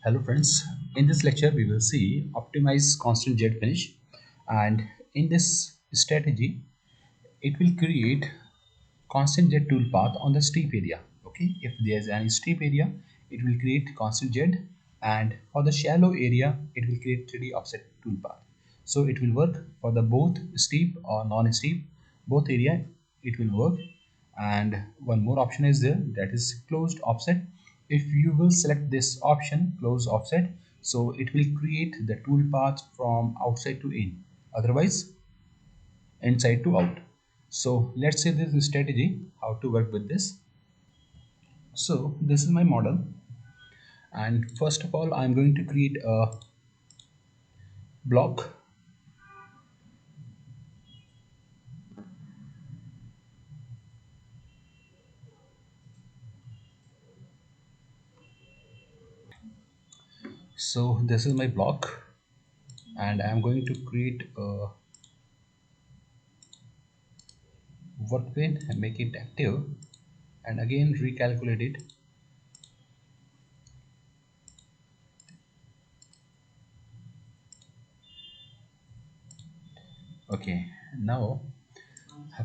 Hello friends, in this lecture we will see optimize constant jet finish, and in this strategy it will create constant jet tool path on the steep area. Okay, if there is any steep area it will create constant jet, and for the shallow area it will create 3D offset tool path. So it will work for the both steep or non-steep, both area it will work. And one more option is there, that is closed offset. If you will select this option closed offset, so it will create the tool path from outside to in, otherwise inside to out. So let's see this strategy how to work with this. So this is my model, and first of all I'm going to create a block. So this is my block, and I'm going to create a work plane and make it active, and again recalculate it. Okay, now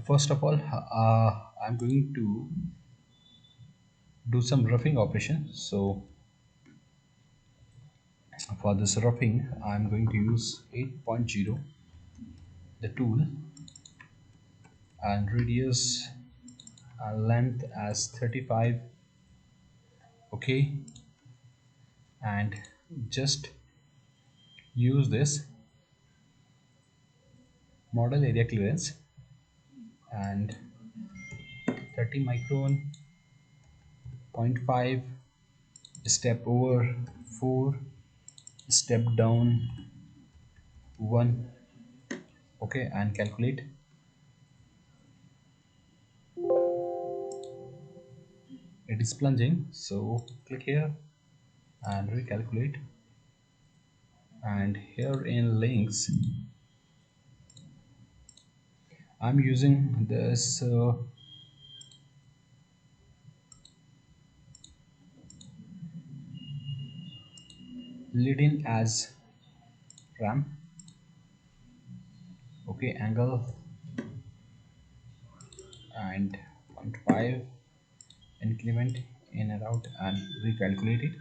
first of all I'm going to do some roughing operation. So for this roughing I'm going to use 8.0 the tool, and radius length as 35. Okay, and just use this model area clearance and 30 micron, point 0.5, step over 4, step down 1. Okay, and calculate. It is plunging, so click here and recalculate. And here in links I'm using this lead in as ramp. Okay, angle and 0.5, increment in and out, and recalculate it.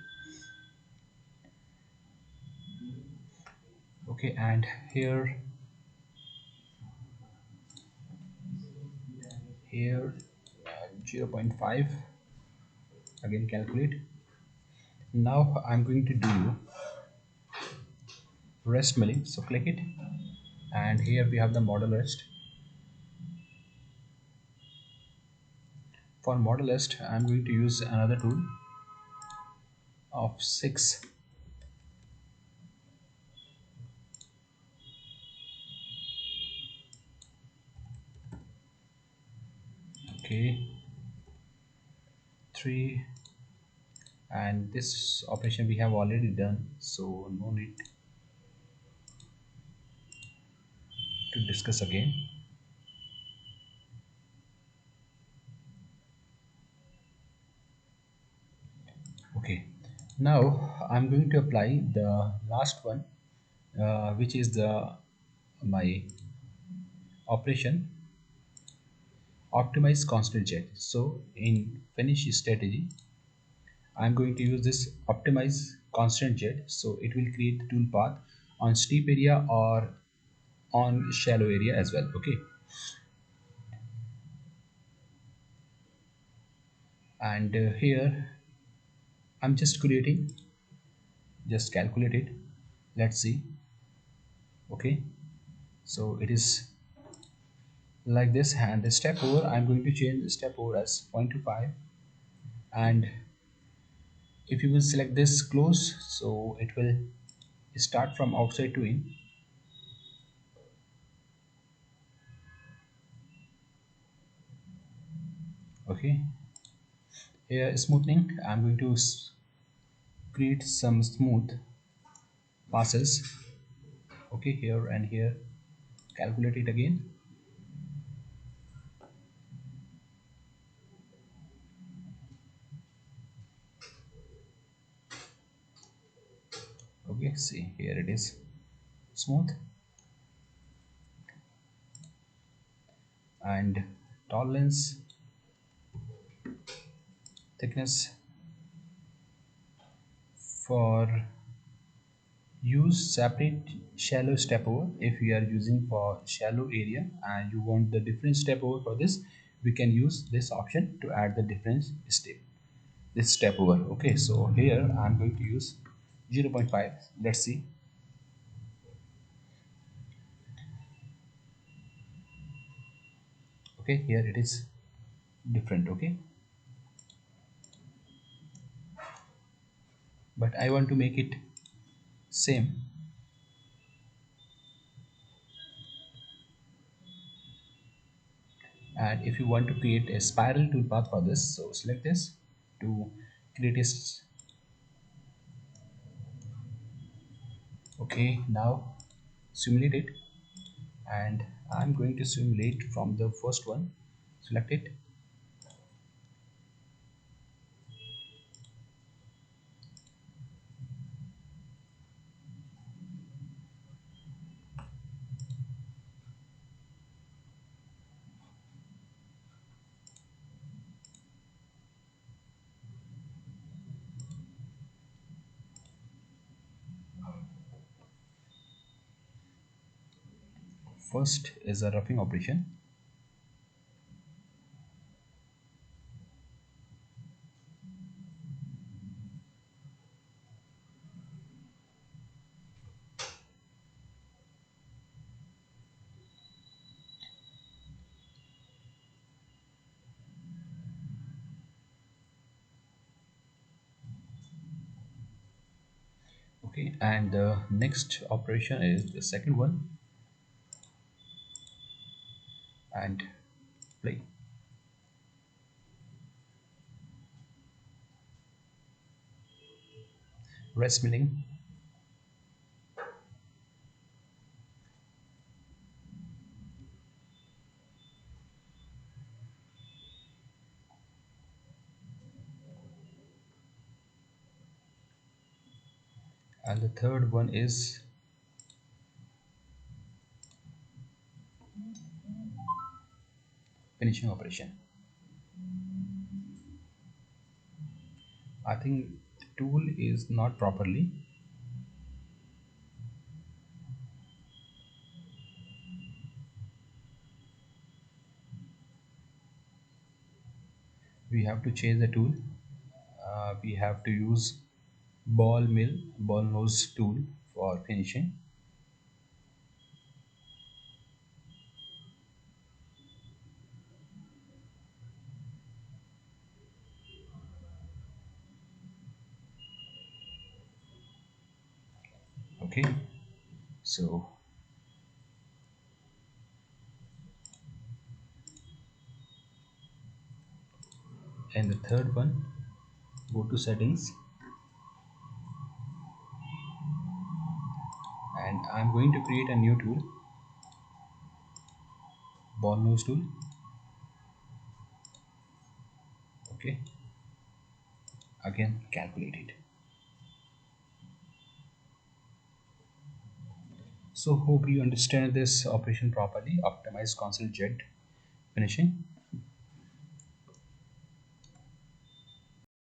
Okay, and here 0 0.5, again calculate. Now I'm going to do rest milling, so click it, and here we have the model rest. For model rest I'm going to use another tool of 6. Okay, 3, and this operation we have already done, so no need to discuss again. Okay, now I'm going to apply the last one, which is the my operation optimize constant jet. So in finish strategy I'm going to use this optimize constant jet, so it will create the tool path on steep area or on shallow area as well. Okay, and here I'm just creating, just calculate it, let's see. Okay, so it is like this, and the step over I'm going to change the step over as 0.25, and if you will select this close, so it will start from outside to in. Okay, here smoothing I'm going to create some smooth passes. Okay, here and here, calculate it again. Okay, see here it is smooth. And tolerance, thickness. For use separate shallow step over. If we are using for shallow area and you want the different step over for this, we can use this option to add the difference step, this step over. Okay, so here I'm going to use 0.5. Let's see. Okay, here it is different. Okay, but I want to make it same. And if you want to create a spiral toolpath for this, so select this to create a okay, now simulate it. And I'm going to simulate from the first one. Select it. First is a roughing operation. Okay, and the next operation is the second one. And play. Rest milling. And the third one is finishing operation. I think the tool is not properly. We have to change the tool. We have to use ball nose tool for finishing. Okay, so and the third one, go to settings. And I'm going to create a new tool, ball nose tool. Okay, again calculate it. So hope you understand this operation properly. Optimize constant jet finishing.